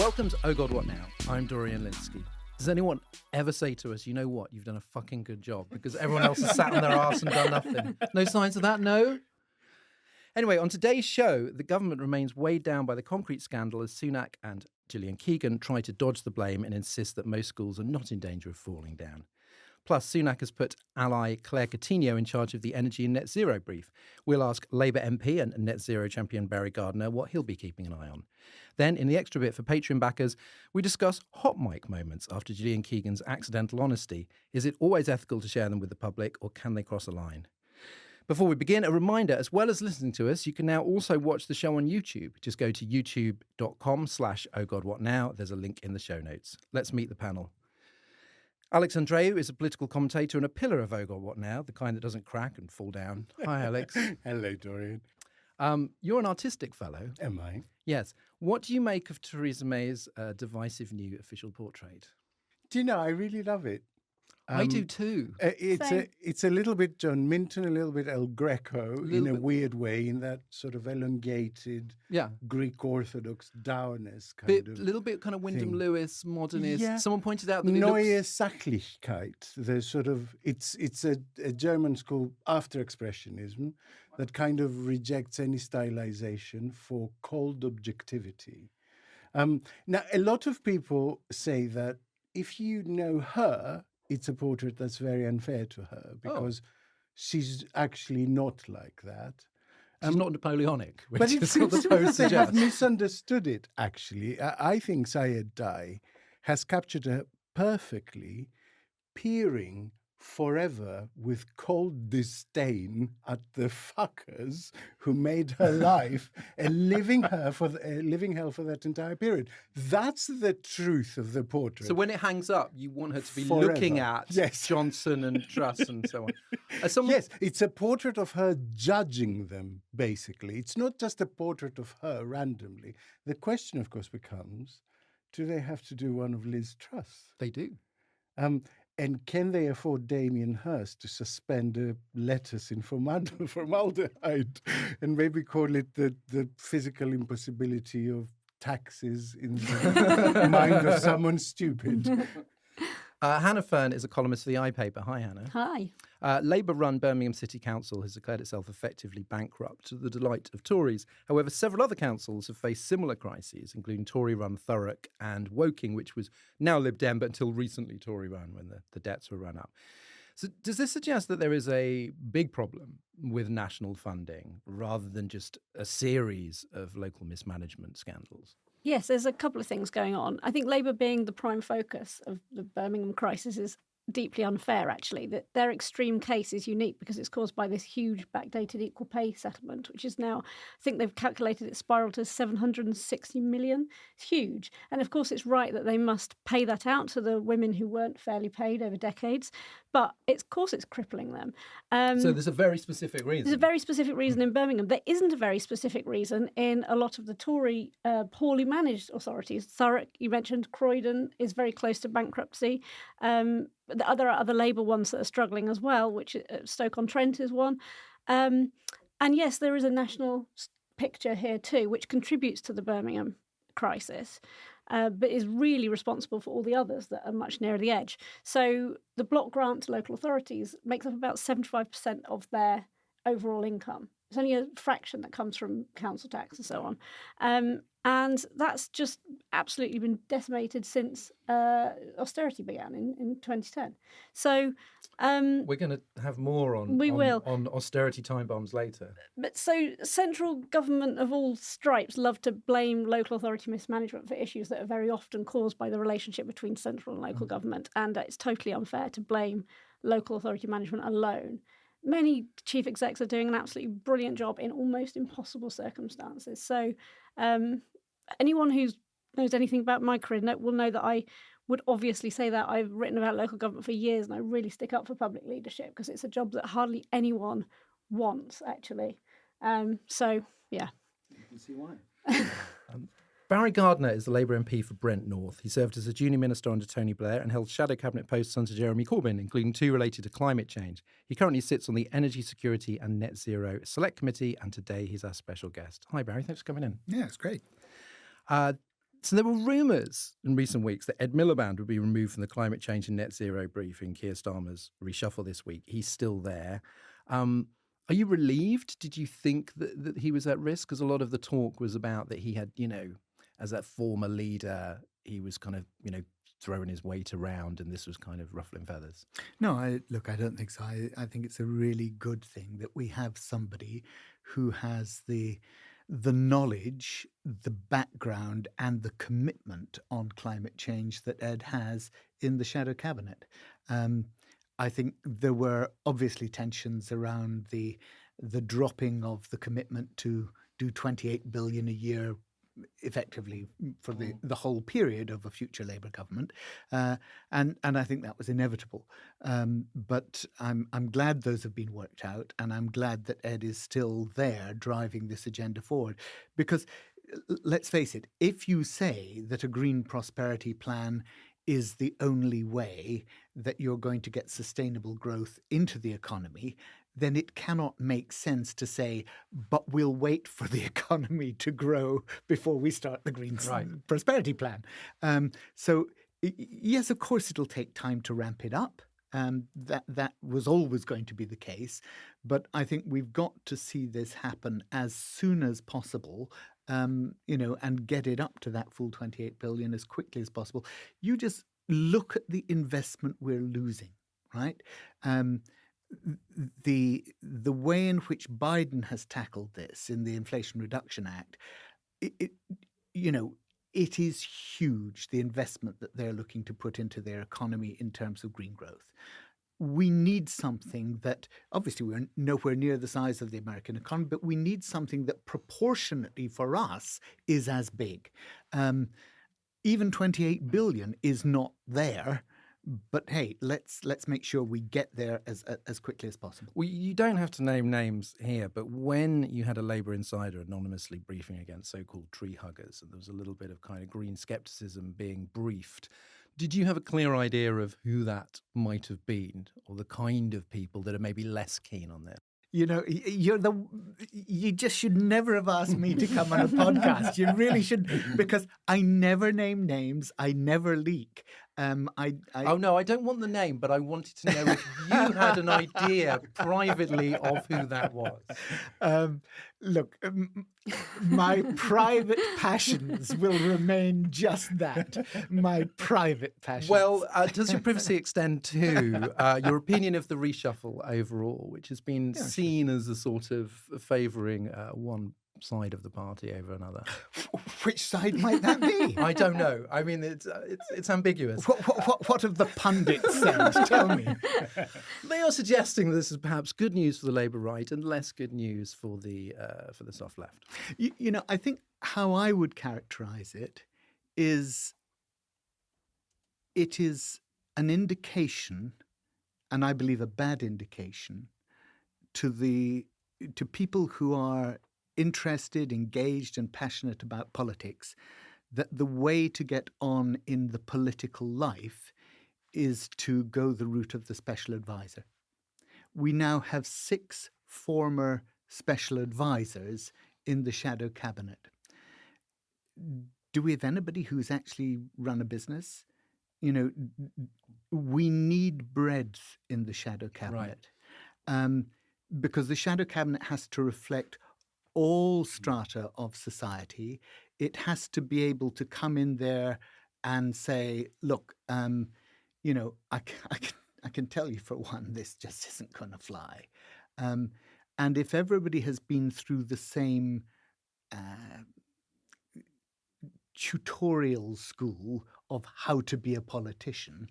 Welcome to Oh God, What Now? I'm Dorian Linsky. Does anyone ever say to us, you know what, you've done a fucking good job because everyone else has sat on their arse and done nothing? No signs of that, no? Anyway, on today's show, the government remains weighed down by the concrete scandal as Sunak and Gillian Keegan try to dodge the blame and insist that most schools are not in danger of falling down. Plus, Sunak has put ally Claire Coutinho in charge of the energy and net zero brief. We'll ask Labour MP and net zero champion Barry Gardiner what he'll be keeping an eye on. Then, in the extra bit for Patreon backers, we discuss hot mic moments after Gillian Keegan's accidental honesty. Is it always ethical to share them with the public, or can they cross a line? Before we begin, a reminder, as well as listening to us, you can now also watch the show on YouTube. Just go to youtube.com/ohgodwhatnow. There's a link in the show notes. Let's meet the panel. Alex Andreou is a political commentator and a pillar of Oh God, What Now, the kind that doesn't crack and fall down. Hi, Alex. Hello, Dorian. You're an artistic fellow. Am I? Yes. What do you make of Theresa May's divisive new official portrait? Do you know, I really love it. I do too. It's a little bit John Minton, a little bit El Greco in a weird way, in that sort of elongated Greek Orthodox downess kind of. A little bit kind of Wyndham thing. Lewis, modernist. Yeah. Someone pointed out that it Neue looks... Sachlichkeit. There's sort of it's a German school after Expressionism that kind of rejects any stylization for cold objectivity. Now, a lot of people say that if you know her, it's a portrait that's very unfair to her because she's actually not like that. She's not Napoleonic, which But is it's what the that post they have suggests. misunderstood it, actually. I think Syed Dai has captured her perfectly, peering forever with cold disdain at the fuckers who made her life a living hell for that entire period. That's the truth of the portrait. So when it hangs up, you want her to be Forever. looking at Johnson and Truss and so on. Yes, it's a portrait of her judging them, basically. It's not just a portrait of her randomly. The question, of course, becomes, do they have to do one of Liz Truss? They do. And can they afford Damien Hirst to suspend a lettuce in formaldehyde and maybe call it the physical impossibility of taxes in the mind of someone stupid? Hannah Fern is a columnist for the iPaper. Hi, Hannah. Hi. Labour-run Birmingham City Council has declared itself effectively bankrupt to the delight of Tories. However, several other councils have faced similar crises, including Tory-run Thurrock and Woking, which was now Lib Dem, but until recently Tory-run when the debts were run up. So does this suggest that there is a big problem with national funding rather than just a series of local mismanagement scandals? Yes, there's a couple of things going on. I think Labour being the prime focus of the Birmingham crisis is deeply unfair, actually. That their extreme case is unique because it's caused by this huge backdated equal pay settlement, which is now, I think they've calculated it spiraled to 760 million. It's huge. And of course, it's right that they must pay that out to the women who weren't fairly paid over decades. But of course, it's crippling them. So there's a very specific reason. There's a very specific reason in Birmingham. There isn't a very specific reason in a lot of the Tory poorly managed authorities. Thurrock, you mentioned, Croydon is very close to bankruptcy. But there are other Labour ones that are struggling as well, which Stoke-on-Trent is one. And yes, there is a national picture here too, which contributes to the Birmingham crisis, but is really responsible for all the others that are much nearer the edge. So the block grant to local authorities makes up about 75% of their overall income. It's only a fraction that comes from council tax and so on. And that's just absolutely been decimated since austerity began in 2010. So we're going to have more on austerity time bombs later. But so central government of all stripes love to blame local authority mismanagement for issues that are very often caused by the relationship between central and local government. And it's totally unfair to blame local authority management alone. Many chief execs are doing an absolutely brilliant job in almost impossible circumstances. So anyone who knows anything about my career will know that I would obviously say that. I've written about local government for years and I really stick up for public leadership because it's a job that hardly anyone wants, actually. So, yeah. You can see why. Barry Gardiner is the Labour MP for Brent North. He served as a junior minister under Tony Blair and held shadow cabinet posts under Jeremy Corbyn, including 2 related to climate change. He currently sits on the Energy Security and Net Zero Select Committee, and today he's our special guest. Hi, Barry. Thanks for coming in. Yeah, it's great. So there were rumours in recent weeks that Ed Miliband would be removed from the climate change and net zero brief in Keir Starmer's reshuffle this week. He's still there. Are you relieved? Did you think that he was at risk? Because a lot of the talk was about that he had, as that former leader, he was kind of, throwing his weight around, and this was kind of ruffling feathers. No, I don't think so. I think it's a really good thing that we have somebody who has the knowledge, the background, and the commitment on climate change that Ed has in the shadow cabinet. I think there were obviously tensions around the dropping of the commitment to do 28 billion a year effectively for the whole period of a future Labour government, and I think that was inevitable. But I'm glad those have been worked out, and I'm glad that Ed is still there driving this agenda forward. Because let's face it, if you say that a green prosperity plan is the only way that you're going to get sustainable growth into the economy, then it cannot make sense to say, but we'll wait for the economy to grow before we start the green prosperity plan. So, yes, of course, it'll take time to ramp it up. That was always going to be the case. But I think we've got to see this happen as soon as possible, and get it up to that full 28 billion as quickly as possible. You just look at the investment we're losing, right? The way in which Biden has tackled this in the Inflation Reduction Act, it is huge, the investment that they're looking to put into their economy in terms of green growth. We need something that, obviously we're nowhere near the size of the American economy, but we need something that proportionately for us is as big. Even 28 billion is not there. But hey, let's make sure we get there as quickly as possible. Well, you don't have to name names here, but when you had a Labour insider anonymously briefing against so-called tree huggers, and there was a little bit of kind of green scepticism being briefed, did you have a clear idea of who that might have been, or the kind of people that are maybe less keen on this? You just should never have asked me to come on a podcast. You really should, because I never name names. I never leak. Oh, no, I don't want the name, but I wanted to know if you had an idea privately of who that was. Look, my private passions will remain just that, my private passions. Well, does your privacy extend to your opinion of the reshuffle overall, which has been seen as a sort of favouring one side of the party over another? Which side might that be? I don't know. I mean, it's ambiguous. What have the pundits said? Tell me. They are suggesting this is perhaps good news for the Labour right and less good news for the soft left. I think how I would characterise it is an indication, and I believe a bad indication, to people who are interested, engaged, and passionate about politics, that the way to get on in the political life is to go the route of the special advisor. We now have 6 former special advisors in the shadow cabinet. Do we have anybody who's actually run a business? We need breadth in the shadow cabinet, because the shadow cabinet has to reflect all strata of society. It has to be able to come in there and say, look, I can tell you for one, this just isn't going to fly. And if everybody has been through the same tutorial school of how to be a politician,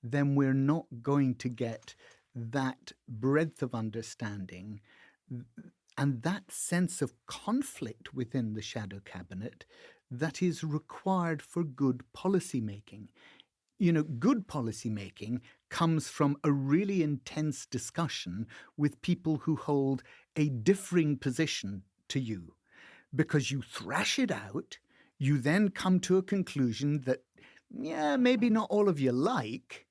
then we're not going to get that breadth of understanding and that sense of conflict within the shadow cabinet that is required for good policy making. Good policy making comes from a really intense discussion with people who hold a differing position to you, because you thrash it out, you then come to a conclusion that, maybe not all of you like,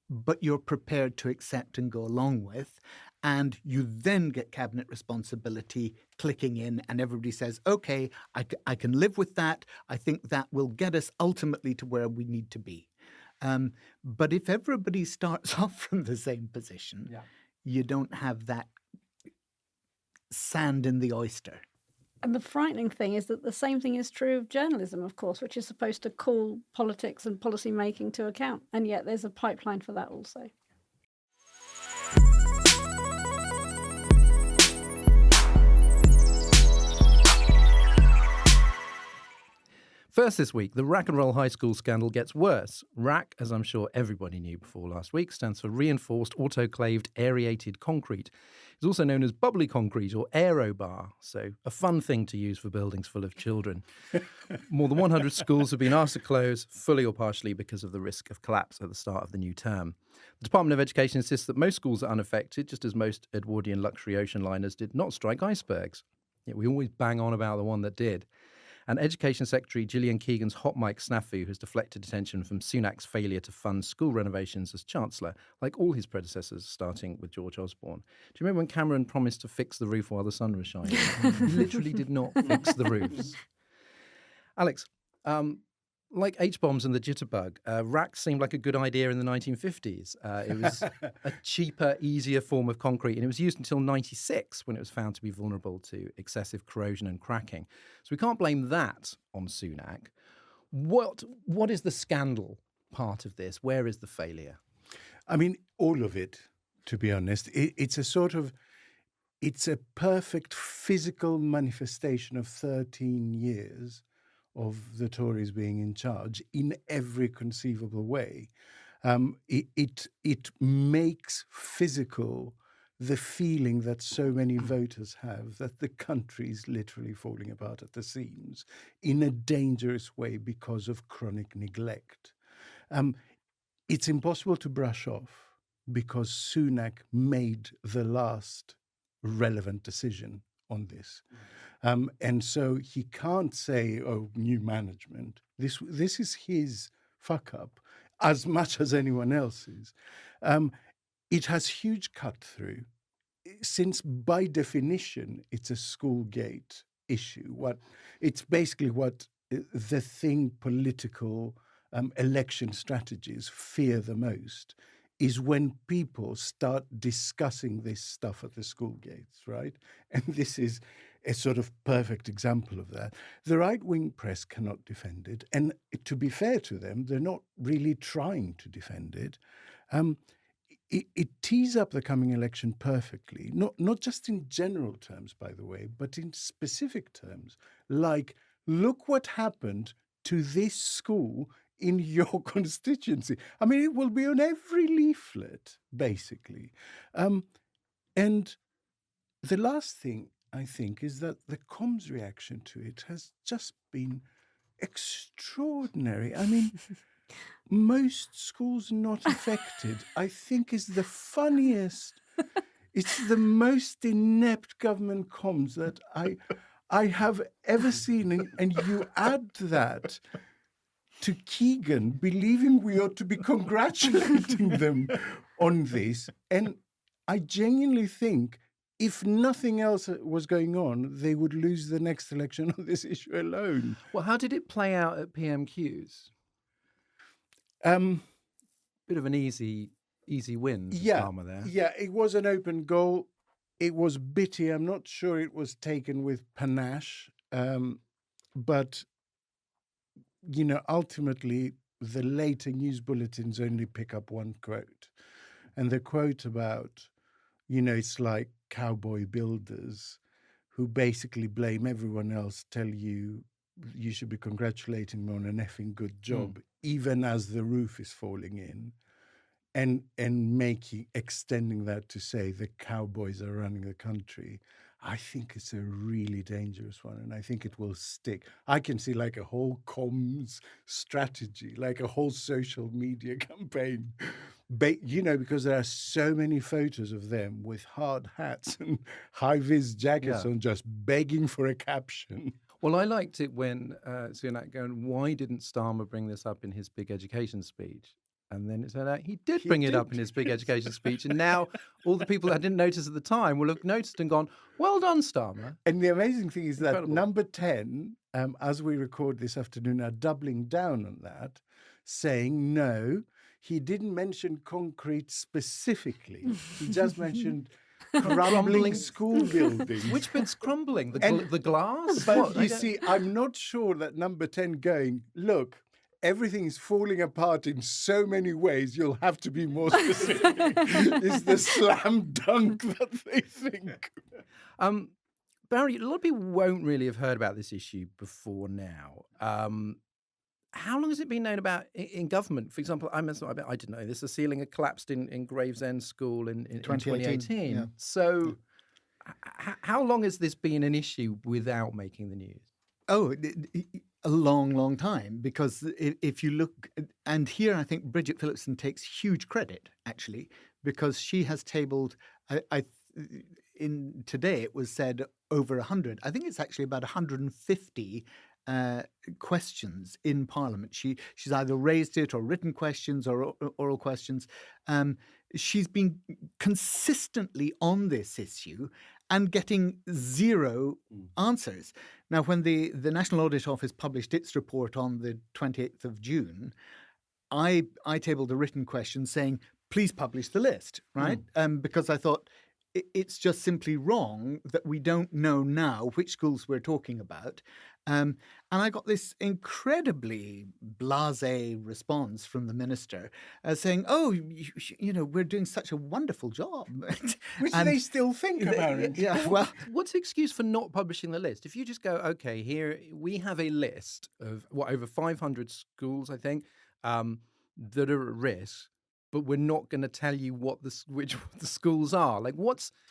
but you're prepared to accept and go along with. And you then get cabinet responsibility clicking in, and everybody says, OK, I can live with that. I think that will get us ultimately to where we need to be. But if everybody starts off from the same position, you don't have that sand in the oyster. And the frightening thing is that the same thing is true of journalism, of course, which is supposed to call politics and policy making to account. And yet there's a pipeline for that also. First this week, the Rack and Roll High School scandal gets worse. RAC, as I'm sure everybody knew before last week, stands for Reinforced Autoclaved Aerated Concrete. It's also known as bubbly concrete or aerobar, so a fun thing to use for buildings full of children. More than 100 schools have been asked to close, fully or partially, because of the risk of collapse at the start of the new term. The Department of Education insists that most schools are unaffected, just as most Edwardian luxury ocean liners did not strike icebergs. Yet we always bang on about the one that did. And Education Secretary Gillian Keegan's hot mic snafu has deflected attention from Sunak's failure to fund school renovations as Chancellor, like all his predecessors, starting with George Osborne. Do you remember when Cameron promised to fix the roof while the sun was shining? He literally did not fix the roofs. Alex, like H-bombs and the jitterbug, RAC seemed like a good idea in the 1950s. It was a cheaper, easier form of concrete, and it was used until 96 when it was found to be vulnerable to excessive corrosion and cracking. So we can't blame that on Sunak. What is the scandal part of this? Where is the failure? I mean, all of it, to be honest. It's a perfect physical manifestation of 13 years of the Tories being in charge in every conceivable way. It makes physical the feeling that so many voters have that the country is literally falling apart at the seams in a dangerous way because of chronic neglect. It's impossible to brush off because Sunak made the last relevant decision on this. And so he can't say, oh, new management. This is his fuck up as much as anyone else's. It has huge cut through, since by definition it's a school gate issue. It's basically what the thing political election strategies fear the most is when people start discussing this stuff at the school gates, right? And this is a sort of perfect example of that. The right-wing press cannot defend it. And to be fair to them, they're not really trying to defend it. It tees up the coming election perfectly, not just in general terms, by the way, but in specific terms. Like, look what happened to this school in your constituency. I mean, it will be on every leaflet, basically. And the last thing, I think, is that the comms reaction to it has just been extraordinary. I mean, most schools not affected, I think, is the funniest. It's the most inept government comms that I have ever seen. And you add that to Keegan believing we ought to be congratulating them on this. And I genuinely think if nothing else was going on, they would lose the next election on this issue alone. Well, how did it play out at PMQs? Bit of an easy win for Starmer there. Yeah, it was an open goal. It was bitty. I'm not sure it was taken with panache. But, you know, ultimately, the later news bulletins only pick up one quote. And the quote about, you know, it's like cowboy builders who basically blame everyone else, tell you should be congratulating me on an effing good job, even as the roof is falling in, and extending that to say the cowboys are running the country. I think it's a really dangerous one, and I think it will stick. I can see like a whole comms strategy, like a whole social media campaign, you know, because there are so many photos of them with hard hats and high-vis jackets on, just begging for a caption. Well, I liked it when Sunak going, why didn't Starmer bring this up in his big education speech? And then it turned out he did bring it up in his big education speech. And now all the people that didn't notice at the time will have noticed and gone, well done, Starmer. And the amazing thing is that Incredible. number 10, as we record this afternoon, are doubling down on that, saying no, he didn't mention concrete specifically. He just mentioned crumbling school buildings. Which bit's crumbling? The glass? But What? you see, I'm not sure that number 10 going, look, everything is falling apart in so many ways, you'll have to be more specific, is the slam dunk that they think. Barry, a lot of people won't really have heard about this issue before now. How long has it been known about in government? For example, I didn't know this. The ceiling had collapsed in Gravesend School in 2018. Yeah. So how long has this been an issue without making the news? Oh, a long, long time. Because if you look, and here I think Bridget Phillipson takes huge credit, actually, because she has tabled, in today it was said over 100. I think it's actually about 150 questions in Parliament. She's either raised it or written questions or oral questions. She's been consistently on this issue and getting zero answers. Now, when the National Audit Office published its report on the 28th of June, I tabled a written question saying, please publish the list, right? Because I thought it's just simply wrong that we don't know now which schools we're talking about. And I got this incredibly blasé response from the minister saying, oh, you know, we're doing such a wonderful job. Which And they still think about it. Yeah, well, What's the excuse for not publishing the list? If you just go, okay, here we have a list of over 500 schools, I think, that are at risk, but we're not going to tell you which the schools are. Like,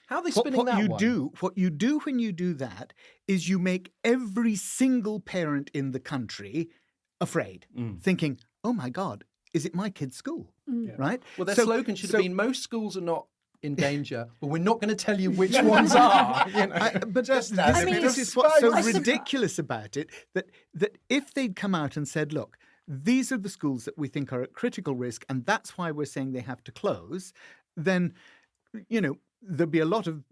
how are they spinning what that you one? What you do when you do that is you make every single parent in the country afraid, thinking, oh my God, is it my kid's school? Right? Well, their slogan should have been, most schools are not in danger, but we're not going to tell you which ones are. You know? But Just this is what's so I suppose- ridiculous about it, that if they'd come out and said, look, these are the schools that we think are at critical risk, and that's why we're saying they have to close, then, you know, there'd be a lot of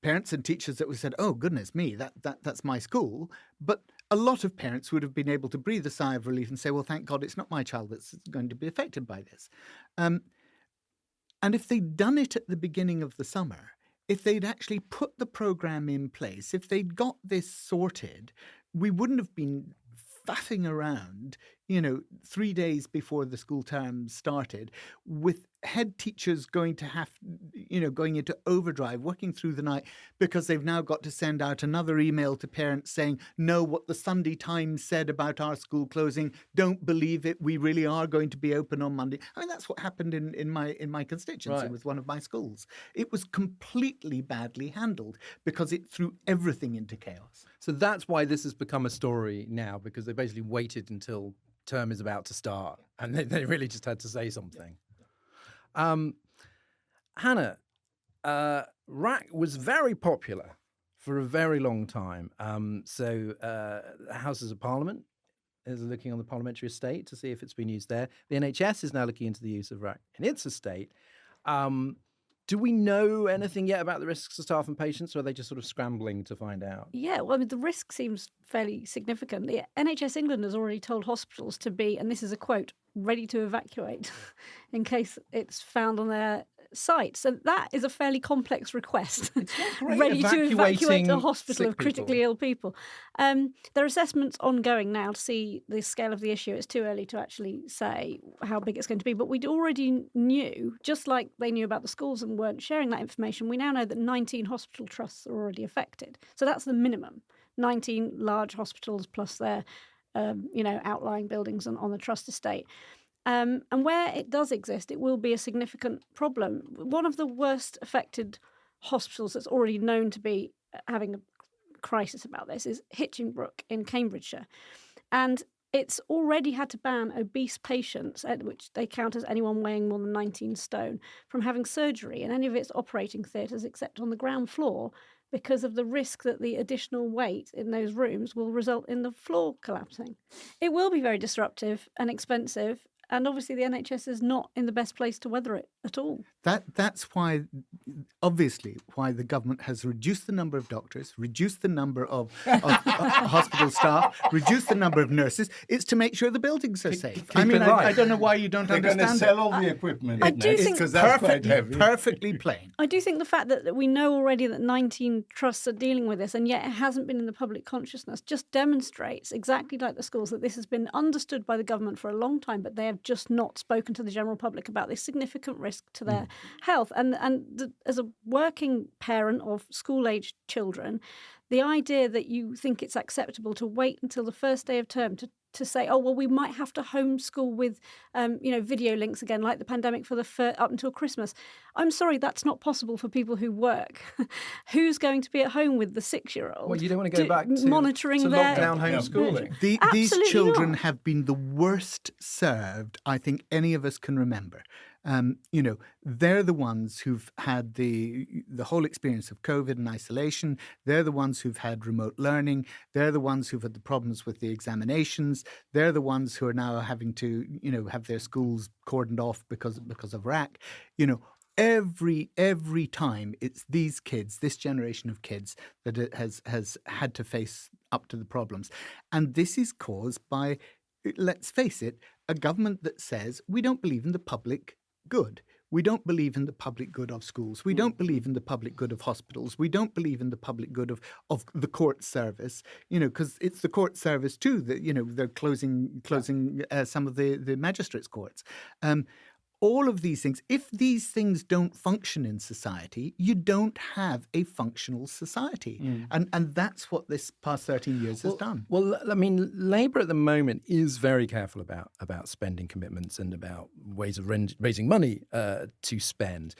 parents and teachers that would have said, oh, goodness me, that's my school. But a lot of parents would have been able to breathe a sigh of relief and say, well, thank God it's not my child that's going to be affected by this. And if they'd done it at the beginning of the summer, if they'd actually put the programme in place, if they'd got this sorted, we wouldn't have been faffing around, 3 days before the school term started, with head teachers going to have, going into overdrive, working through the night, because they've now got to send out another email to parents saying, no, what the Sunday Times said about our school closing, don't believe it, we really are going to be open on Monday. I mean, that's what happened in my constituency with one of my schools. It was completely badly handled because it threw everything into chaos. So that's why this has become a story now, because they basically waited until term is about to start and they really just had to say something. Hannah, RAC was very popular for a very long time. So the Houses of Parliament is looking on the parliamentary estate to see if it's been used there. The NHS is now looking into the use of RAC in its estate. Do we know anything yet about the risks to staff and patients, or are they just sort of scrambling to find out? Yeah, well, I mean, the risk seems fairly significant. The NHS England has already told hospitals to be, and this is a quote, ready to evacuate in case it's found on their site. So that is a fairly complex request. Ready to evacuate a hospital of critically ill people. There are assessments ongoing now to see the scale of the issue. It's too early to actually say how big it's going to be, but we already knew, just like they knew about the schools and weren't sharing that information, we now know that 19 hospital trusts are already affected. So that's the minimum. 19 large hospitals plus their outlying buildings on the trust estate. And where it does exist, it will be a significant problem. One of the worst affected hospitals that's already known to be having a crisis about this is Hitchingbrook in Cambridgeshire. And it's already had to ban obese patients, which they count as anyone weighing more than 19 stone, from having surgery in any of its operating theatres except on the ground floor, because of the risk that the additional weight in those rooms will result in the floor collapsing. It will be very disruptive and expensive, And obviously the NHS is not in the best place to weather it at all. That's why, obviously, why the government has reduced the number of doctors, reduced the number of hospital staff, reduced the number of nurses. It's to make sure the buildings are safe. keep it light. I don't know why you don't They're going understand to sell all the equipment I do next, think- because that's quite heavy. perfectly plain. I do think the fact that we know already that 19 trusts are dealing with this, and yet it hasn't been in the public consciousness, just demonstrates, exactly like the schools, that this has been understood by the government for a long time, but they have just not spoken to the general public about this significant risk to their health. As a working parent of school-aged children, the idea that you think it's acceptable to wait until the first day of term to say, oh, well, we might have to homeschool with, video links again, like the pandemic up until Christmas. I'm sorry, that's not possible for people who work. Who's going to be at home with the 6-year-old? Well, you don't want to go back to monitoring to their lockdown homeschooling. These Absolutely children not. have been the worst served I think any of us can remember. They're the ones who've had the whole experience of COVID and isolation. They're the ones who've had remote learning. They're the ones who've had the problems with the examinations. They're the ones who are now having to, have their schools cordoned off because of RAC. Every time it's these kids, this generation of kids, that it has had to face up to the problems. And this is caused by, let's face it, a government that says we don't believe in the public good. We don't believe in the public good of schools. We don't believe in the public good of hospitals. We don't believe in the public good of the court service, because it's the court service too that, they're closing some of the magistrates' courts. All of these things, if these things don't function in society, you don't have a functional society. And that's what this past 13 years has done. Well, I mean, Labour at the moment is very careful about spending commitments and about ways of raising money to spend.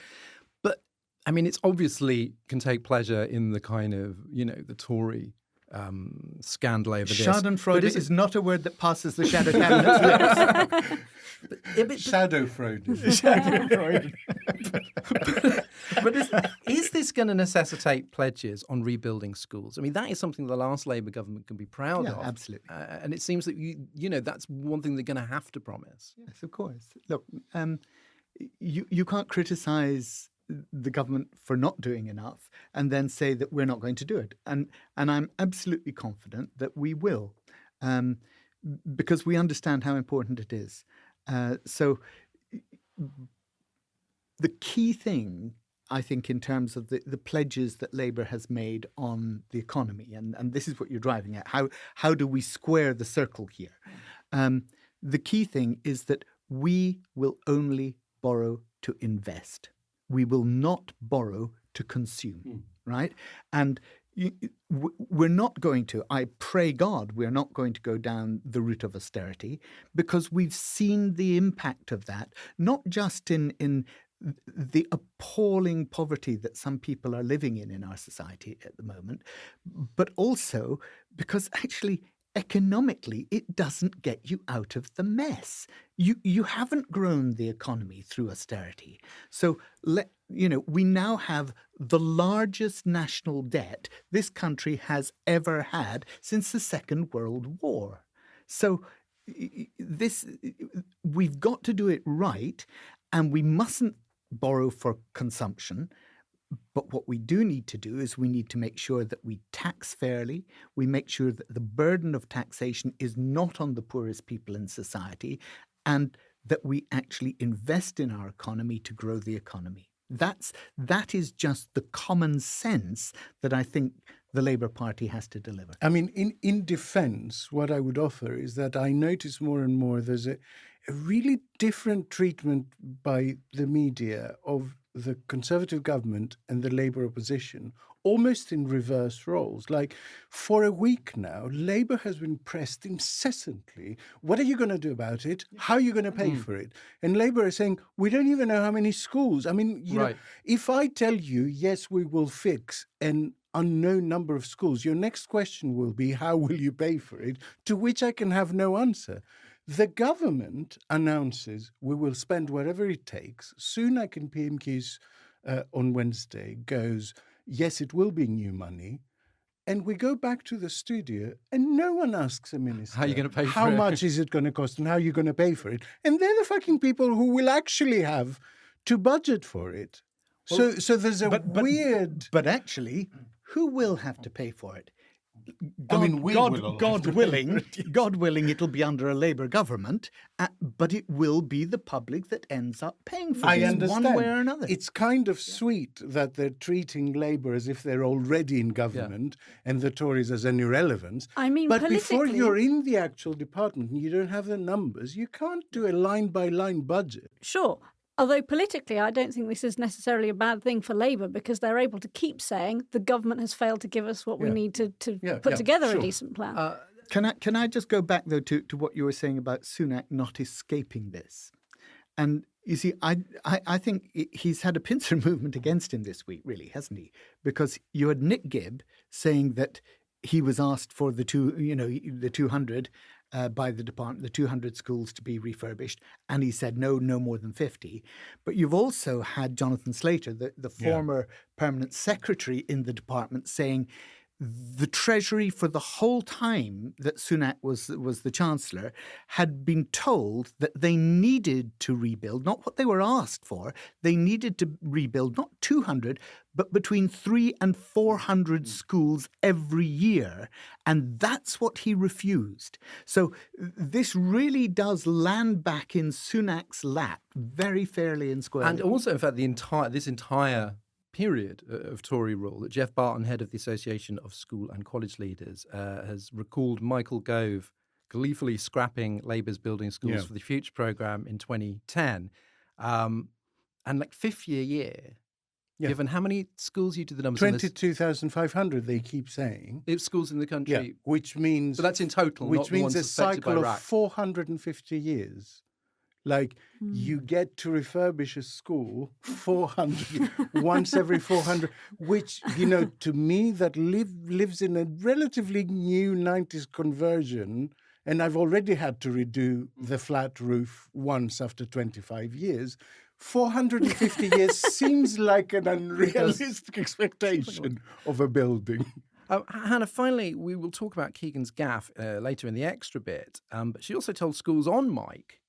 But, I mean, it's obviously can take pleasure in the kind of, the Tory scandal over this. Schadenfreude is not a word that passes the shadow cabinet's lips. Shadow fraud. But is this going to necessitate pledges on rebuilding schools? I mean, that is something the last Labour government can be proud of. Absolutely. And it seems that, that's one thing they're going to have to promise. Yes, of course. Look, you can't criticise the government for not doing enough and then say that we're not going to do it. And I'm absolutely confident that we will, because we understand how important it is. So the key thing, I think, in terms of the pledges that Labour has made on the economy, and this is what you're driving at, how do we square the circle here? The key thing is that we will only borrow to invest. We will not borrow to consume, right? And we're not going to, I pray God, we're not going to go down the route of austerity, because we've seen the impact of that, not just in the appalling poverty that some people are living in our society at the moment, but also because actually economically it doesn't get you out of the mess. You haven't grown the economy through austerity. So we now have the largest national debt this country has ever had since the Second World War. So we've got to do it right, and we mustn't borrow for consumption. But what we do need to do is we need to make sure that we tax fairly. We make sure that the burden of taxation is not on the poorest people in society, and that we actually invest in our economy to grow the economy. That is just the common sense that I think the Labour Party has to deliver. I mean, in defence, what I would offer is that I notice more and more there's a really different treatment by the media of the Conservative government and the Labour opposition, almost in reverse roles. Like, for a week now, Labour has been pressed incessantly. What are you going to do about it? How are you going to pay for it? And Labour is saying, we don't even know how many schools. I mean, you know, if I tell you, yes, we will fix an unknown number of schools, your next question will be, how will you pay for it? To which I can have no answer. The government announces we will spend whatever it takes. Sunak in PMQs on Wednesday goes, yes, it will be new money. And we go back to the studio and no one asks a minister, How are you gonna pay for how it? much is it going to cost and how are you going to pay for it? And they're the fucking people who will actually have to budget for it. So there's a weird... But actually, who will have to pay for it? God willing, it'll be under a Labour government, but it will be the public that ends up paying for I this understand. one way or another. It's kind of sweet that they're treating Labour as if they're already in government and the Tories as an irrelevance. I mean, but before politically- you're in the actual department and you don't have the numbers, you can't do a line-by-line budget. Sure. Although politically, I don't think this is necessarily a bad thing for Labour because they're able to keep saying the government has failed to give us what we need to put together a decent plan. Can I just go back, though, to what you were saying about Sunak not escaping this? And you see, I think he's had a pincer movement against him this week, really, hasn't he? Because you had Nick Gibb saying that he was asked for the 200 by the department, the 200 schools to be refurbished, and he said no more than 50. But you've also had Jonathan Slater, the former permanent secretary in the department, saying the Treasury for the whole time that Sunak was the Chancellor had been told that they needed to rebuild, not what they were asked for, they needed to rebuild not 200, but between 300 and 400 schools every year. And that's what he refused. So this really does land back in Sunak's lap very fairly and squarely. And also, in fact, this entire period of Tory rule that Jeff Barton, head of the Association of School and College Leaders, has recalled Michael Gove gleefully scrapping Labour's Building Schools for the Future programme in 2010. And like 50 a year, given how many schools you do the numbers on this? 22,500, they keep saying. It's schools in the country. Which means... But that's in total, which not the means ones a affected by cycle of RAC. 450 years. Like, you get to refurbish a school 400, once every 400, which, to me, that lives in a relatively new 90s conversion, and I've already had to redo the flat roof once after 25 years. 450 years seems like an unrealistic expectation of a building. Hannah, finally, we will talk about Keegan's gaffe later in the extra bit, but she also told schools on mic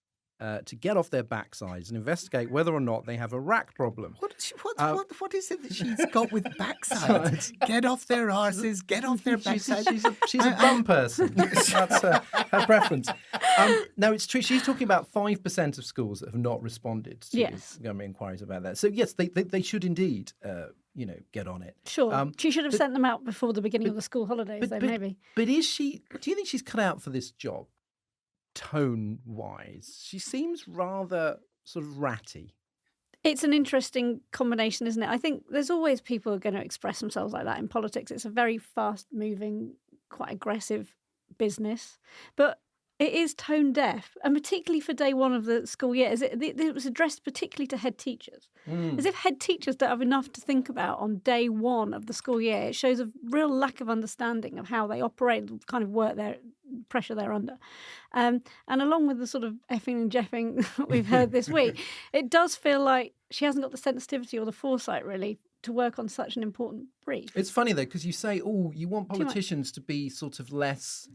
to get off their backsides and investigate whether or not they have a RAC problem. What is it that she's got with backsides? Get off their arses, get off their backsides. She's a bum person. That's her preference. No, it's true. She's talking about 5% of schools that have not responded to government inquiries about that. So, yes, they should indeed, get on it. Sure. She should have sent them out before the beginning of the school holidays, maybe. But do you think she's cut out for this job? Tone-wise, she seems rather sort of ratty. It's an interesting combination, isn't it? I think there's always people who are going to express themselves like that in politics. It's a very fast-moving, quite aggressive business. But it is tone deaf, and particularly for day one of the school year. It was addressed particularly to head teachers. As if head teachers don't have enough to think about on day one of the school year. It shows a real lack of understanding of how they operate, the kind of work pressure they're under. And along with the sort of effing and jeffing that we've heard this week, it does feel like she hasn't got the sensitivity or the foresight, really, to work on such an important brief. It's funny, though, because you say, you want politicians to be sort of less,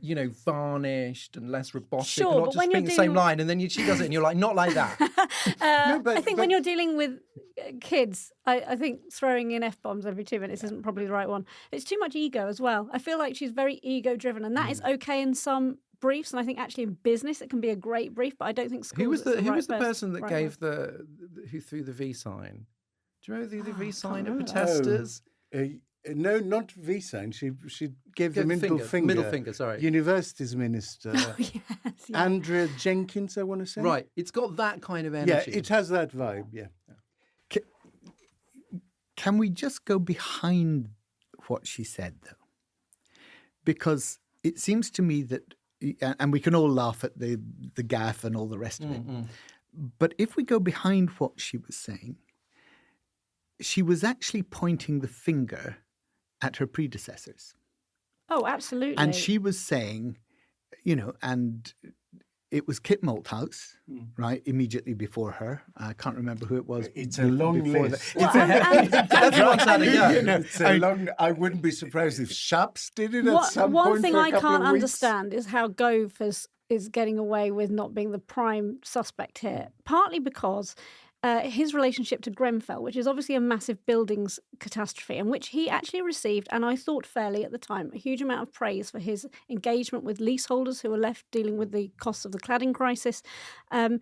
varnished and less robotic, sure, and not just speaking the same line, and then she does it and you're like, not like that. I think when you're dealing with kids, I think throwing in F-bombs every 2 minutes isn't probably the right one. It's too much ego as well. I feel like she's very ego-driven, and that is okay in some briefs, and I think actually in business it can be a great brief, but I don't think schools... Who was the person that gave who threw the V sign? Do you remember the V sign at protesters? No, not V sign. She gave the middle finger. Middle finger, sorry. Universities minister. Yes. Andrea Jenkins, I want to say. Right. It's got that kind of energy. Yeah, it has that vibe, yeah. Can we just go behind what she said, though? Because it seems to me that, and we can all laugh at the gaffe and all the rest of it, but if we go behind what she was saying, she was actually pointing the finger at her predecessors. Oh, absolutely. And she was saying, and it was Kit Malthouse, right, immediately before her. I can't remember who it was. It's a long before list. Well, and- Everyone's had a go. You know, It's a long. I wouldn't be surprised if Shaps did it at some One point thing for a I couple can't of weeks. understand is how Gove is getting away with not being the prime suspect here, partly because his relationship to Grenfell, which is obviously a massive buildings catastrophe, and which he actually received, and I thought fairly at the time, a huge amount of praise for his engagement with leaseholders who were left dealing with the costs of the cladding crisis. But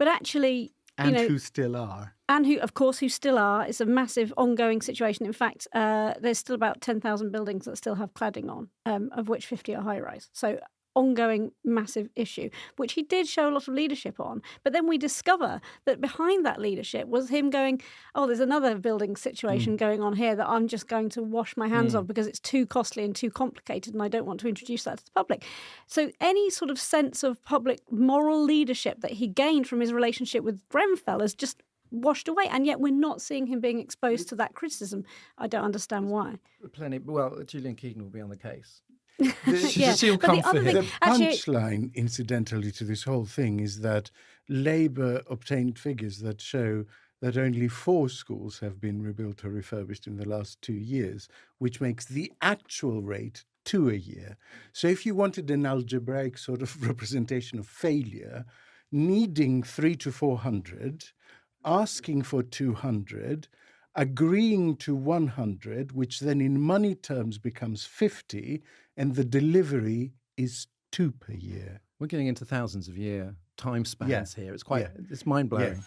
actually, and who still are. and who, of course, who still are. It's a massive ongoing situation. In fact, there's still about 10,000 buildings that still have cladding on, of which 50 are high-rise. So ongoing massive issue, which he did show a lot of leadership on. But then we discover that behind that leadership was him going, oh, there's another building situation going on here that I'm just going to wash my hands of because it's too costly and too complicated and I don't want to introduce that to the public. So any sort of sense of public moral leadership that he gained from his relationship with Grenfell is just washed away, and yet we're not seeing him being exposed to that criticism. I don't understand why. Plenty. Well, Gillian Keegan will be on the case. Yeah, She'll but come the for other him. thing, The actually, punchline, incidentally, to this whole thing is that Labour obtained figures that show that only 4 schools have been rebuilt or refurbished in the last 2 years, which makes the actual rate 2 a year. So if you wanted an algebraic sort of representation of failure, needing 300 to 400, asking for 200, agreeing to 100, which then in money terms becomes 50, and the delivery is 2 per year. We're getting into thousands of year time spans here. It's quite, Yeah. it's mind blowing.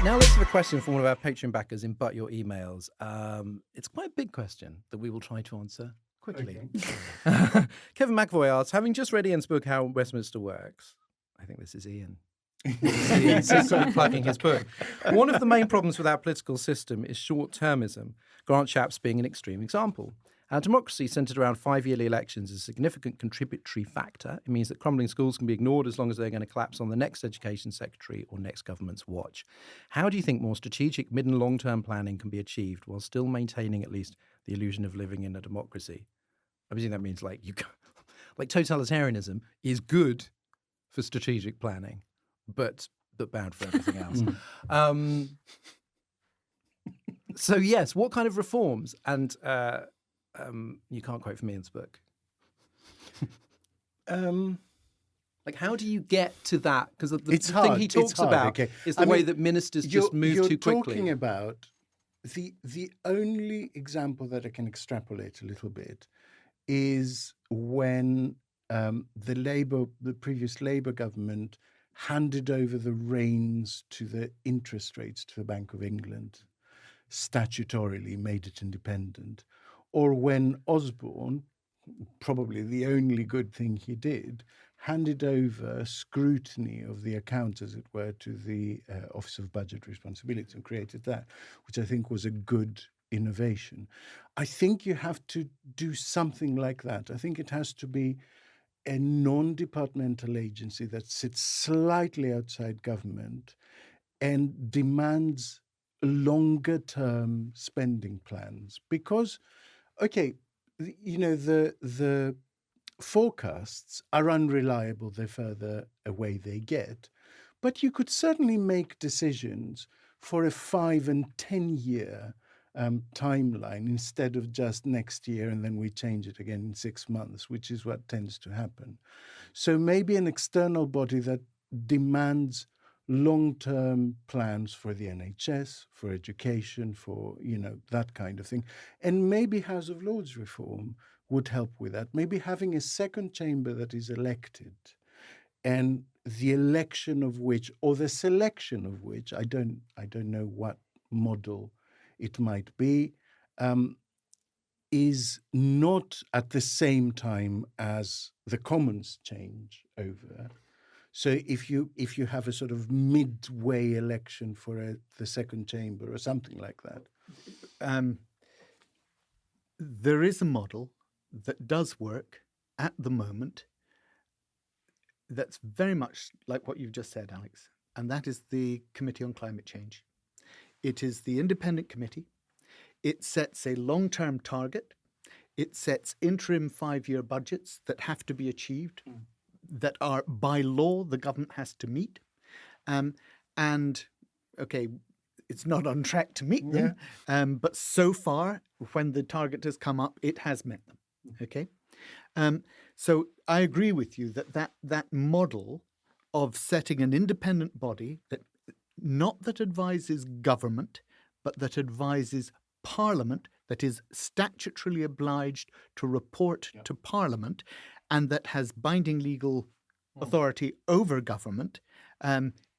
Now let's have a question from one of our Patreon backers in But Your Emails. It's quite a big question that we will try to answer quickly. Kevin McAvoy asks, having just read Ian's book, How Westminster Works, I think this is Ian. He's sort of plugging his book. One of the main problems with our political system is short-termism, Grant Shapps being an extreme example. Our democracy centred around 5-yearly elections is a significant contributory factor. It means that crumbling schools can be ignored as long as they're going to collapse on the next education secretary or next government's watch. How do you think more strategic mid- and long-term planning can be achieved while still maintaining at least the illusion of living in a democracy? I presume that means like totalitarianism is good for strategic planning, but bad for everything else. So yes, what kind of reforms? And you can't quote from Ian's book. Like, how do you get to that? Because the thing he talks about is the way that ministers just move too quickly. You're talking about the only example that I can extrapolate a little bit is when the previous Labour government handed over the reins to the interest rates to the Bank of England, statutorily made it independent, or when Osborne, probably the only good thing he did, handed over scrutiny of the accounts, as it were, to the Office of Budget Responsibility and created that, which I think was a good innovation. I think you have to do something like that. I think it has to be a non-departmental agency that sits slightly outside government and demands longer-term spending plans. Because, okay, you know, the forecasts are unreliable the further away they get, but you could certainly make decisions for a 5 and 10 year timeline instead of just next year and then we change it again in 6 months, which is what tends to happen. So maybe an external body that demands long-term plans for the NHS, for education, for, you know, that kind of thing. And maybe House of Lords reform would help with that. Maybe having a second chamber that is elected and the election of which, or the selection of which, I don't know what model it might be, is not at the same time as the Commons change over. So if you have a sort of midway election for the second chamber or something like that. There is a model that does work at the moment that's very much like what you've just said, Alex, and that is the Committee on Climate Change. It is the independent committee. It sets a long-term target. It sets interim 5-year budgets that have to be achieved, that are by law the government has to meet. And, okay, it's not on track to meet them, but so far, when the target has come up, it has met them. Okay? So I agree with you that model of setting an independent body that not that advises government, but that advises Parliament, that is statutorily obliged to report to Parliament, and that has binding legal authority over government,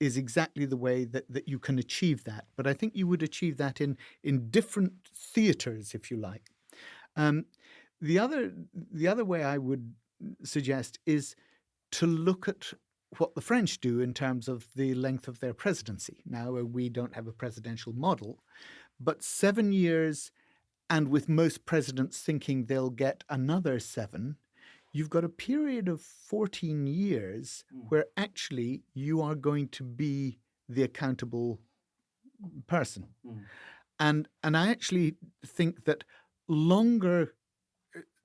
is exactly the way that you can achieve that. But I think you would achieve that in different theatres, if you like. The other way I would suggest is to look at what the French do in terms of the length of their presidency. Now, we don't have a presidential model, but 7 years, and with most presidents thinking they'll get another 7, you've got a period of 14 years where actually you are going to be the accountable person. And I actually think that longer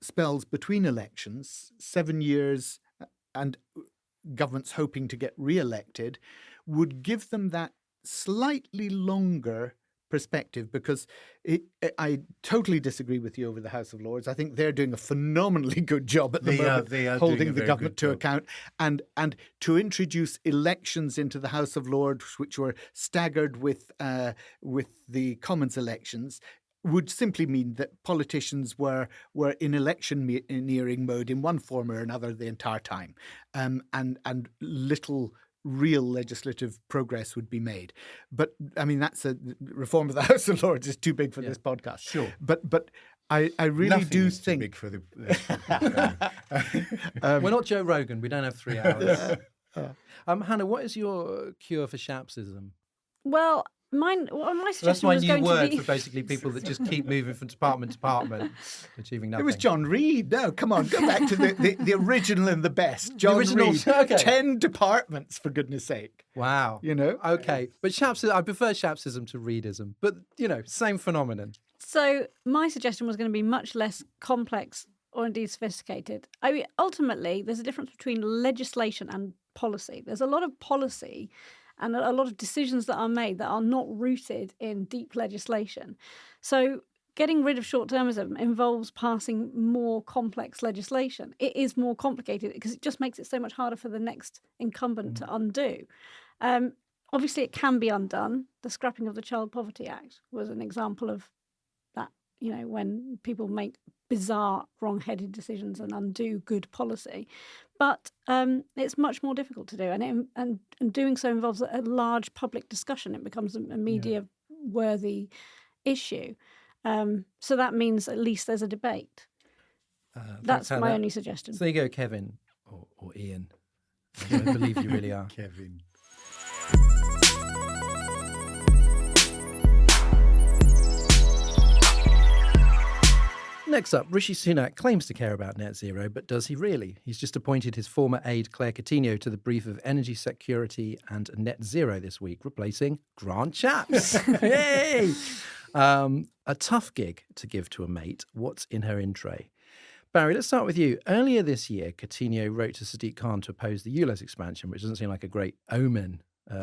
spells between elections, 7 years, and governments hoping to get re-elected, would give them that slightly longer perspective, because I totally disagree with you over the House of Lords. I think they're doing a phenomenally good job at the moment, they are holding doing a the very government good to job. account, and to introduce elections into the House of Lords, which were staggered with the Commons elections, would simply mean that politicians were in electioneering mode in one form or another the entire time, and little real legislative progress would be made. But I mean, that's a reform of the House of Lords is too big for this podcast. Sure. But I really Nothing do is too think big for the We're not Joe Rogan. We don't have 3 hours. Hannah, what is your cure for Shapsism? Well, my That's suggestion my was new going word to for be basically people that just keep moving from department to department, achieving nothing. it was John Reed. No, come on, go back to the original and the best. John original, Reed. okay. 10 departments, for goodness sake. Wow. You know? Okay. But Shapsism, I prefer Shapsism to Reedism. But, same phenomenon. So my suggestion was going to be much less complex or indeed sophisticated. I mean, ultimately, there's a difference between legislation and policy. There's a lot of policy and a lot of decisions that are made that are not rooted in deep legislation. So getting rid of short-termism involves passing more complex legislation. It is more complicated because it just makes it so much harder for the next incumbent to undo. Obviously, it can be undone. The scrapping of the Child Poverty Act was an example of that, when people make bizarre, wrong-headed decisions and undo good policy. But it's much more difficult to do, and doing so involves a large public discussion. It becomes a media-worthy issue. So that means at least there's a debate. That's my only suggestion. So there you go, Kevin, or Ian. I believe you really are. Kevin. Next up, Rishi Sunak claims to care about net zero, but does he really? He's just appointed his former aide Claire Coutinho to the brief of energy security and net zero this week, replacing Grant Shapps. Yay! A tough gig to give to a mate. What's in her in tray? Barry, let's start with you. Earlier this year, Coutinho wrote to Sadiq Khan to oppose the ULEZ expansion, which doesn't seem like a great omen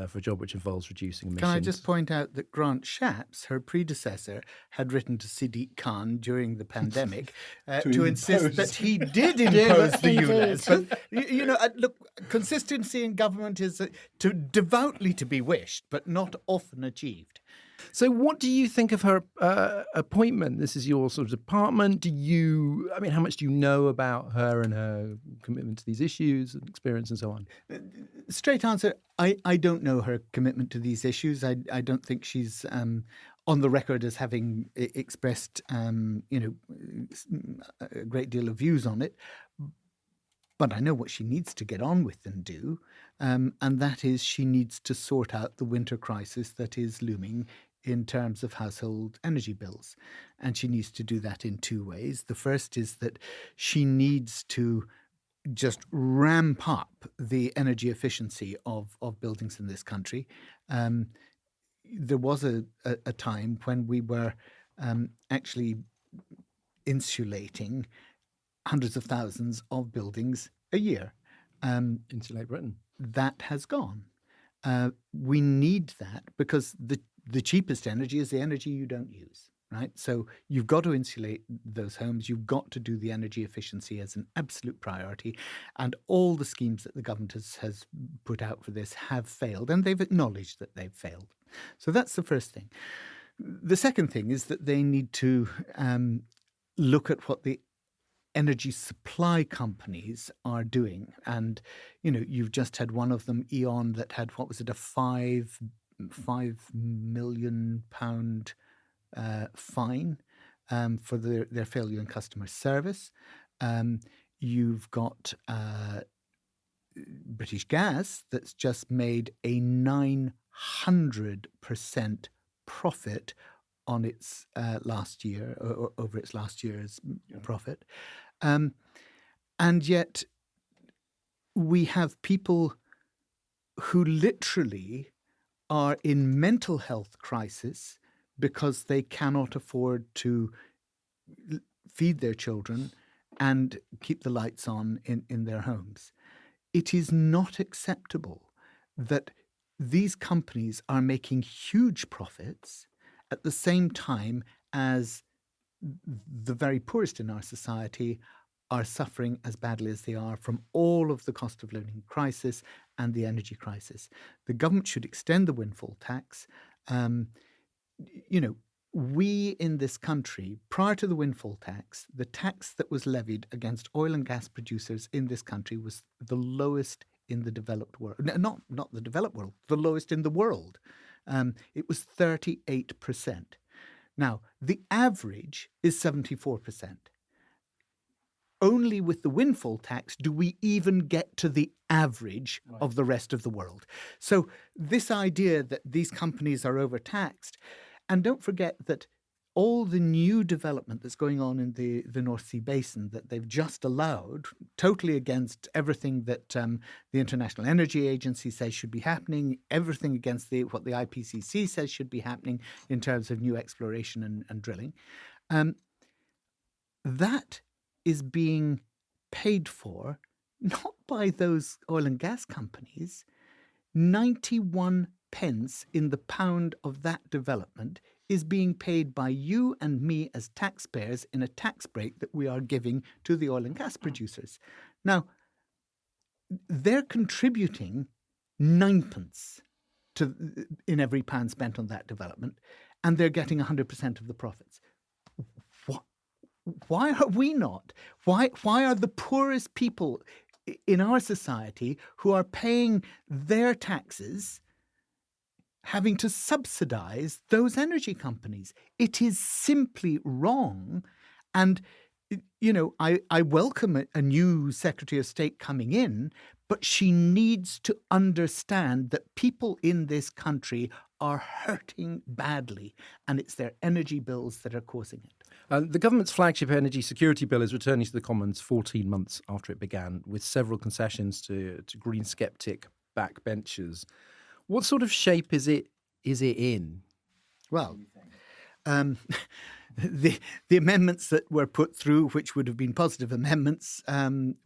for a job which involves reducing emissions. Can I just point out that Grant Shapps, her predecessor, had written to Sadiq Khan during the pandemic to insist that he did impose the ULEZ. But, look, consistency in government is devoutly to be wished, but not often achieved. So what do you think of her appointment? This is your sort of department. How much do you know about her and her commitment to these issues and experience and so on? Straight answer, I don't know her commitment to these issues. I don't think she's on the record as having expressed, a great deal of views on it. But I know what she needs to get on with and do, and that is she needs to sort out the winter crisis that is looming in terms of household energy bills. And she needs to do that in 2 ways. The first is that she needs to just ramp up the energy efficiency of buildings in this country. There was a time when we were actually insulating hundreds of thousands of buildings a year. Insulate Britain. That has gone. We need that because the cheapest energy is the energy you don't use, right? So you've got to insulate those homes. You've got to do the energy efficiency as an absolute priority. And all the schemes that the government has put out for this have failed, and they've acknowledged that they've failed. So that's the first thing. The second thing is that they need to look at what the energy supply companies are doing. And, you've just had one of them, E.ON, that had, what was it, a £5 million fine for their failure in customer service. You've got British Gas that's just made a 900% profit on its last year, or over its last year's profit. And yet we have people who literally are in mental health crisis because they cannot afford to feed their children and keep the lights on in their homes. It is not acceptable that these companies are making huge profits at the same time as the very poorest in our society are suffering as badly as they are from all of the cost of living crisis and the energy crisis. The government should extend the windfall tax. We in this country, prior to the windfall tax, the tax that was levied against oil and gas producers in this country was the lowest in the developed world. No, not the developed world, the lowest in the world. It was 38%. Now, the average is 74%. Only with the windfall tax do we even get to the average of the rest of the world. So this idea that these companies are overtaxed, and don't forget that all the new development that's going on in the North Sea Basin that they've just allowed, totally against everything that the International Energy Agency says should be happening, everything against what the IPCC says should be happening in terms of new exploration and drilling, that is being paid for not by those oil and gas companies. 91 pence in the pound of that development is being paid by you and me as taxpayers in a tax break that we are giving to the oil and gas producers. Now, they're contributing 9 pence in every pound spent on that development, and they're getting 100% of the profits. Why are we not? Why are the poorest people in our society who are paying their taxes having to subsidise those energy companies? It is simply wrong. And, I welcome a new Secretary of State coming in, but she needs to understand that people in this country are hurting badly, and it's their energy bills that are causing it. The government's flagship energy security bill is returning to the Commons 14 months after it began, with several concessions to Green sceptic backbenchers. What sort of shape is it in? Well, the amendments that were put through, which would have been positive amendments,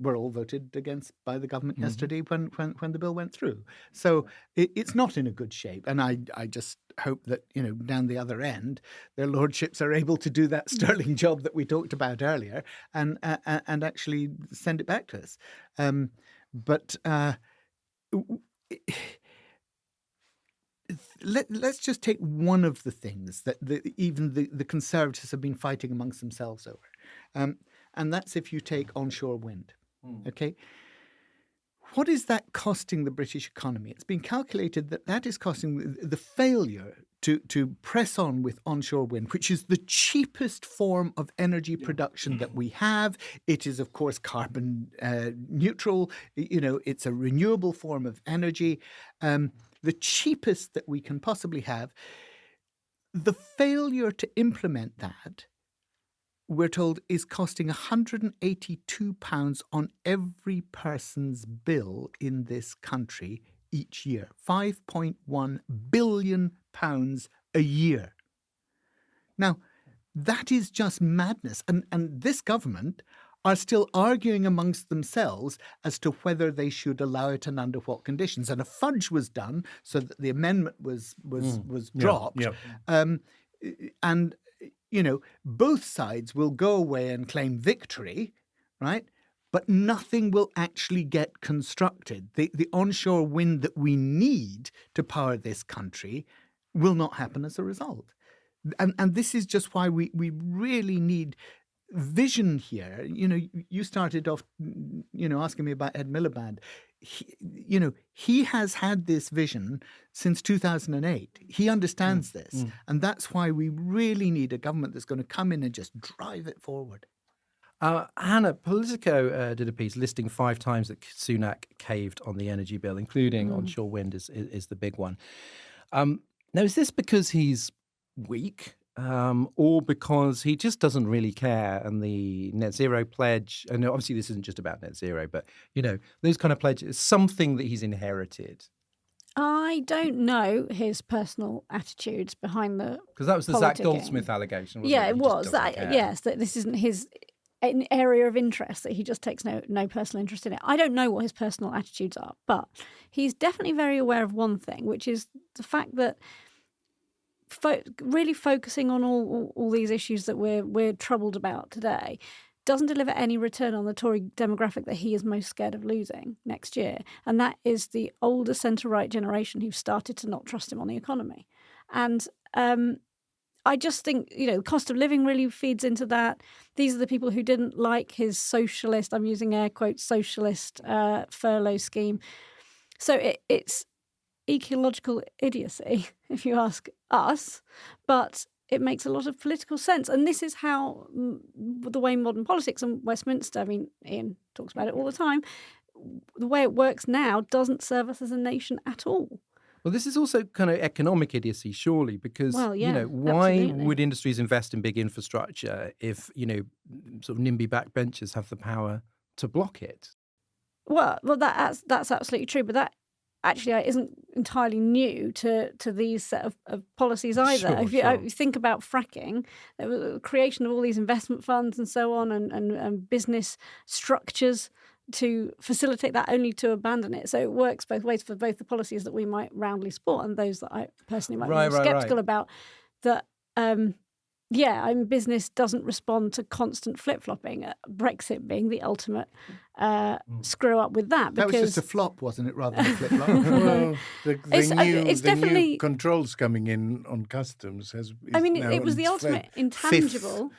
were all voted against by the government yesterday when the bill went through. So it's not in a good shape. And I just hope that, down the other end, their lordships are able to do that sterling job that we talked about earlier and actually send it back to us. Let's just take one of the things that even the Conservatives have been fighting amongst themselves over. And that's if you take onshore wind. Okay? What is that costing the British economy? It's been calculated that is costing the failure to press on with onshore wind, which is the cheapest form of energy production that we have. It is, of course, carbon neutral. It's a renewable form of energy. The cheapest that we can possibly have. The failure to implement that, we're told, is costing £182 on every person's bill in this country each year. £5.1 billion a year. Now, That is just madness. And this government are still arguing amongst themselves as to whether they should allow it and under what conditions. And a fudge was done so that the amendment was dropped. And, both sides will go away and claim victory, right? But nothing will actually get constructed. The onshore wind that we need to power this country will not happen as a result. And this is just why we really need vision here. You started off, asking me about Ed Miliband. He has had this vision since 2008. He understands this. And that's why we really need a government that's going to come in and just drive it forward. Hannah, Politico did a piece listing 5 times that Sunak caved on the energy bill, including onshore wind is the big one. Now, is this because he's weak or because he just doesn't really care and the net zero pledge, and obviously this isn't just about net zero, but, those kind of pledges, something that he's inherited? I don't know his personal attitudes behind the Because that was the Zach politicking. Goldsmith allegation, wasn't it? It He was. just doesn't care. Yes, that this isn't his an area of interest, that he just takes no personal interest in it. I don't know what his personal attitudes are, but he's definitely very aware of one thing, which is the fact that really focusing on all these issues that we're troubled about today doesn't deliver any return on the Tory demographic that he is most scared of losing next year. And that is the older centre-right generation who've started to not trust him on the economy. And I just think, the cost of living really feeds into that. These are the people who didn't like his socialist, I'm using air quotes, socialist furlough scheme. So it's ecological idiocy, if you ask us, but it makes a lot of political sense. And this is how the way modern politics and Westminster, Ian talks about it all the time, the way it works now doesn't serve us as a nation at all. Well, this is also kind of economic idiocy, surely, because, why absolutely. would industries invest in big infrastructure if, sort of NIMBY backbenchers have the power to block it? Well, that's absolutely true, but that actually isn't entirely new to these set of policies either. If you think about fracking, the creation of all these investment funds and so on, and business structures to facilitate that, only to abandon it. So it works both ways for both the policies that we might roundly support and those that I personally might be sceptical about. That business doesn't respond to constant flip-flopping, Brexit being the ultimate screw-up with that. That was just a flop, wasn't it, rather than a flip-flop? Well, it's definitely new controls coming in on customs it was the ultimate intangible.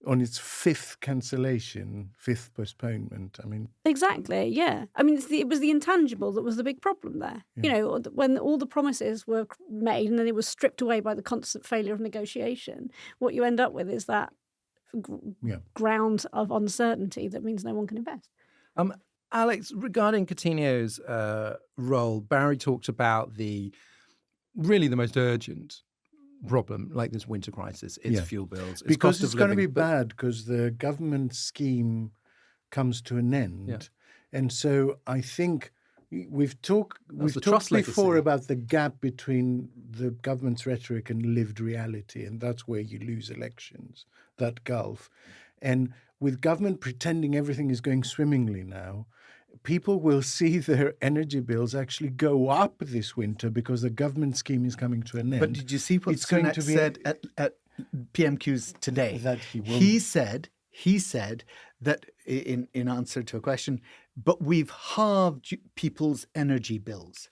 On its 5th cancellation, 5th postponement. Exactly, yeah. It was the intangible that was the big problem there. Yeah. When all the promises were made and then it was stripped away by the constant failure of negotiation, what you end up with is that ground of uncertainty that means no one can invest. Alex, regarding Coutinho's role, Barry talked about really the most urgent problem, like this winter crisis, it's fuel bills. Because it's going to be bad because the government scheme comes to an end. Yeah. And so I think we've talked trust before legacy. about the gap between the government's rhetoric and lived reality, and that's where you lose elections, that gulf. And with government pretending everything is going swimmingly now, people will see their energy bills actually go up this winter because the government scheme is coming to an end. But did you see what Sunak said at PMQs today? That he will. He said that in answer to a question, but we've halved people's energy bills.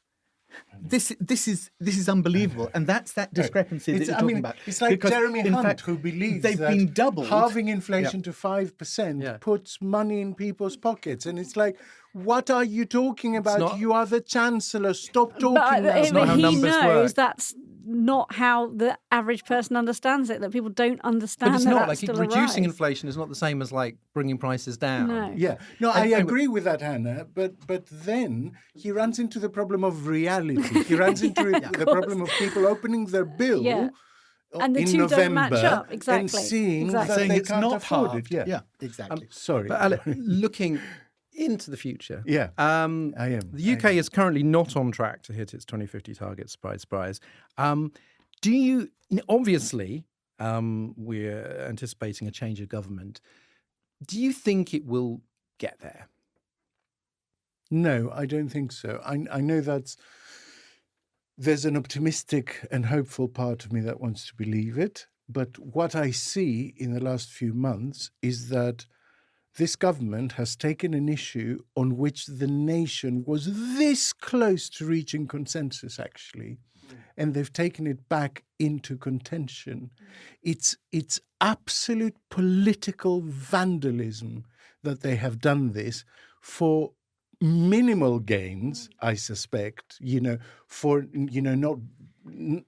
This is unbelievable, and that's that discrepancy that you're talking about. It's like Because, Jeremy in Hunt, fact, who believes they've that been doubled. halving inflation to 5% puts money in people's pockets, and it's like, what are you talking about? You are the Chancellor. Stop talking. But That's not how he numbers knows work. that's not how the average person understands it. That people don't understand. But it's that not that's like still a reducing rise. inflation is not the same as like bringing prices down. No. Yeah, no, I And- agree with that, Hannah. But then he runs into the problem of reality. He runs into the problem of people opening their bill Yeah. And the in two don't November match up. Exactly. and seeing Exactly. that saying they it's can't not afford halved. it. Yeah, exactly. Sorry. But Alex, looking into the future, Yeah, I am. The UK is currently not on track to hit its 2050 target. Surprise, surprise. Do you obviously We're anticipating a change of government. Do you think it will get there? No, I don't think so. I know there's an optimistic and hopeful part of me that wants to believe it. But what I see in the last few months is that this government has taken an issue on which the nation was this close to reaching consensus, actually, and they've taken it back into contention. It's absolute political vandalism that they have done this for minimal gains, I suspect, for, not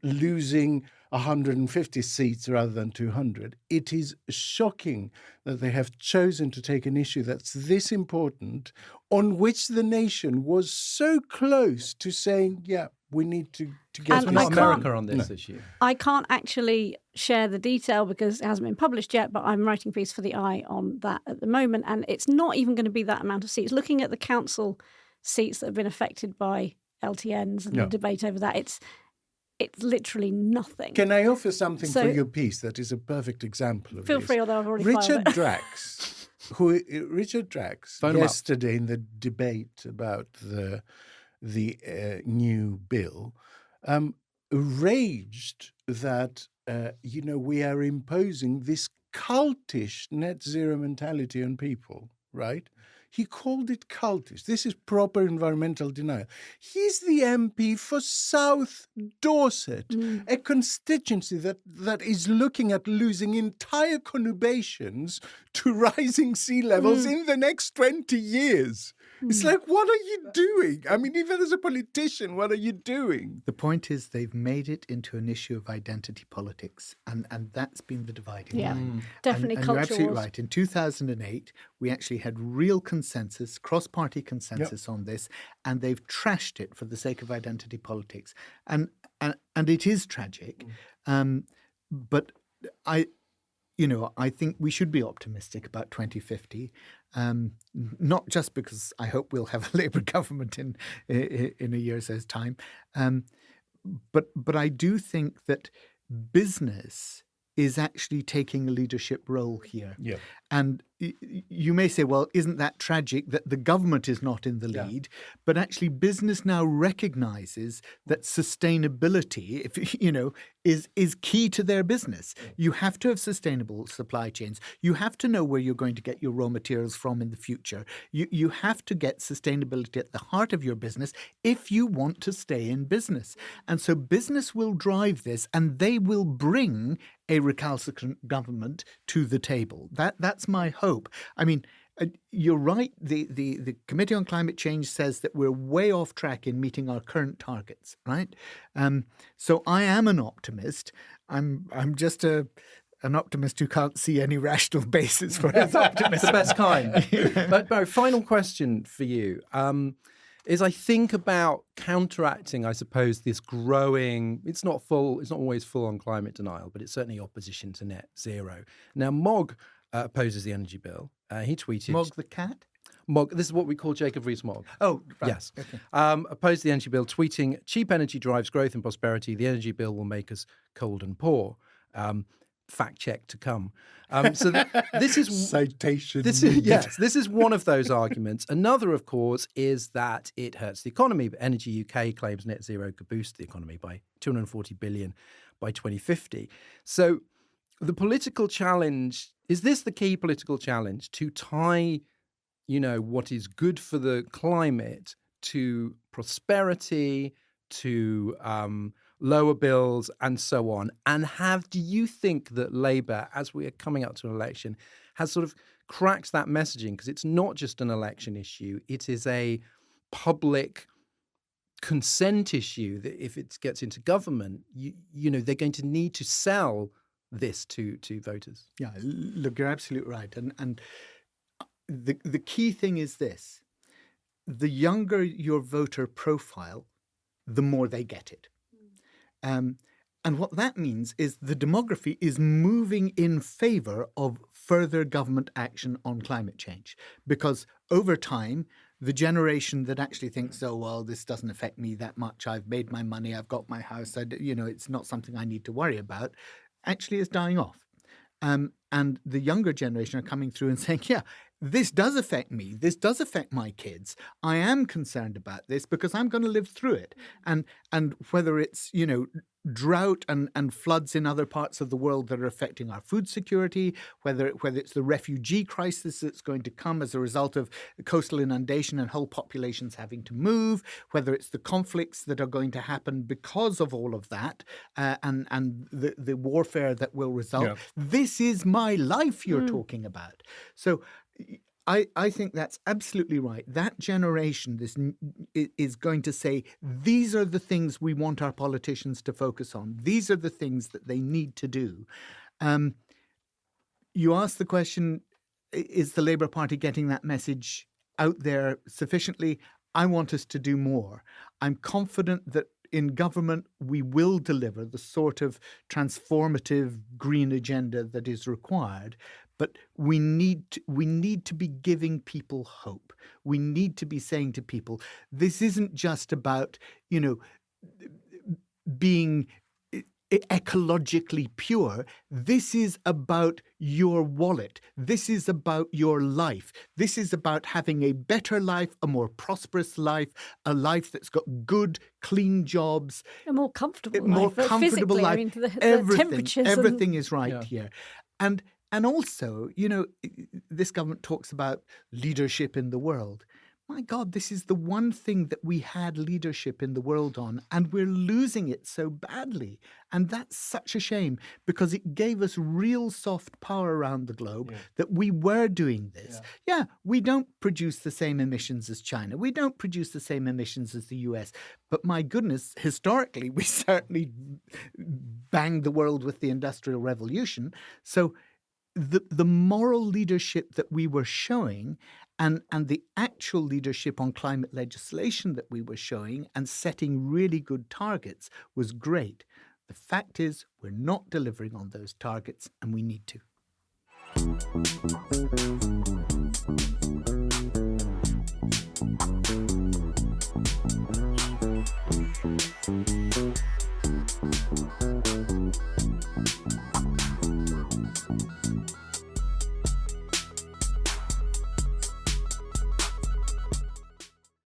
losing 150 seats rather than 200. It is shocking that they have chosen to take an issue that's this important, on which the nation was so close to saying, yeah, we need to get And We're this not I done. America on this issue. I can't actually share the detail because it hasn't been published yet, but I'm writing a piece for the Eye on that at the moment, and it's not even going to be that amount of seats. Looking at the council seats that have been affected by LTNs and Yeah. the debate over that, it's literally nothing. Can I offer something So- for your piece that is a perfect example of Feel this? free, although I've already Richard filed it. Drax, Phone him up. yesterday in the debate about the new bill, raged that we are imposing this cultish net zero mentality on people, right? He called it cultish. This is proper environmental denial. He's the MP for South Dorset, a constituency that is looking at losing entire conurbations to rising sea levels in the next 20 years. It's like, what are you doing? I mean, even as a politician, what are you doing? The point is they've made it into an issue of identity politics, and that's been the dividing Yeah. line. Definitely and culture you're absolutely wars. right. In 2008, we actually had real consensus, cross-party consensus on this, and they've trashed it for the sake of identity politics. And it is tragic. But I think we should be optimistic about 2050. Not just because I hope we'll have a Labour government in a year's time, but I do think that business is actually taking a leadership role here. Yeah. And you may say, well, isn't that tragic that the government is not in the lead? But actually, business now recognises that sustainability, is key to their business. You have to have sustainable supply chains. You have to know where you're going to get your raw materials from in the future. You have to get sustainability at the heart of your business if you want to stay in business. And so business will drive this, and they will bring a recalcitrant government to the table. That's my hope. I mean, you're right. The Committee on Climate Change says that we're way off track in meeting our current targets, right? So I am an optimist. I'm just an optimist who can't see any rational basis for his optimism. It's the best kind. But Barry, final question for you is I think about counteracting, I suppose, this growing, it's not always full on climate denial, but it's certainly opposition to net zero. Now, Mogg opposes the energy bill. He tweeted... Mogg the cat? Mogg, this is what we call Jacob Rees-Mogg. Oh, right. Yes. Okay. Opposed the energy bill, tweeting, cheap energy drives growth and prosperity. The energy bill will make us cold and poor. Fact check to come. This is Citation. This is one of those arguments. Another, of course, is that it hurts the economy. But Energy UK claims net zero could boost the economy by 240 billion by 2050. So the political challenge, is this the key political challenge, to tie, what is good for the climate to prosperity, to lower bills and so on? And do you think that Labour, as we are coming up to an election, has sort of cracked that messaging? Because it's not just an election issue. It is a public consent issue that if it gets into government, they're going to need to sell this to voters. Yeah, look, you're absolutely right. And the key thing is this. The younger your voter profile, the more they get it. And what that means is the demography is moving in favour of further government action on climate change. Because over time, the generation that actually thinks, oh, well, this doesn't affect me that much. I've made my money. I've got my house. It's not something I need to worry about. actually is dying off. And the younger generation are coming through and saying, yeah, this does affect me. This does affect my kids. I am concerned about this because I'm going to live through it. And whether it's, drought and floods in other parts of the world that are affecting our food security, whether it's the refugee crisis that's going to come as a result of coastal inundation and whole populations having to move, whether it's the conflicts that are going to happen because of all of that, and the warfare that will result. Yeah. This is my life you're talking about. So I think that's absolutely right. That generation is going to say, these are the things we want our politicians to focus on. These are the things that they need to do. You asked the question, is the Labour Party getting that message out there sufficiently? I want us to do more. I'm confident that in government we will deliver the sort of transformative green agenda that is required. But we need to be giving people hope. We need to be saying to people, this isn't just about, being ecologically pure. This is about your wallet. This is about your life. This is about having a better life, a more prosperous life, a life that's got good, clean jobs. A more comfortable more life. comfortable physically, life. I mean, the temperatures. Everything is right Yeah. here. And also, this government talks about leadership in the world. My God, this is the one thing that we had leadership in the world on, and we're losing it so badly. And that's such a shame, because it gave us real soft power around the globe that we were doing this. Yeah, we don't produce the same emissions as China. We don't produce the same emissions as the US. But my goodness, historically, we certainly banged the world with the Industrial Revolution. So the moral leadership that we were showing and the actual leadership on climate legislation that we were showing and setting really good targets was great. The fact is, we're not delivering on those targets, and we need to.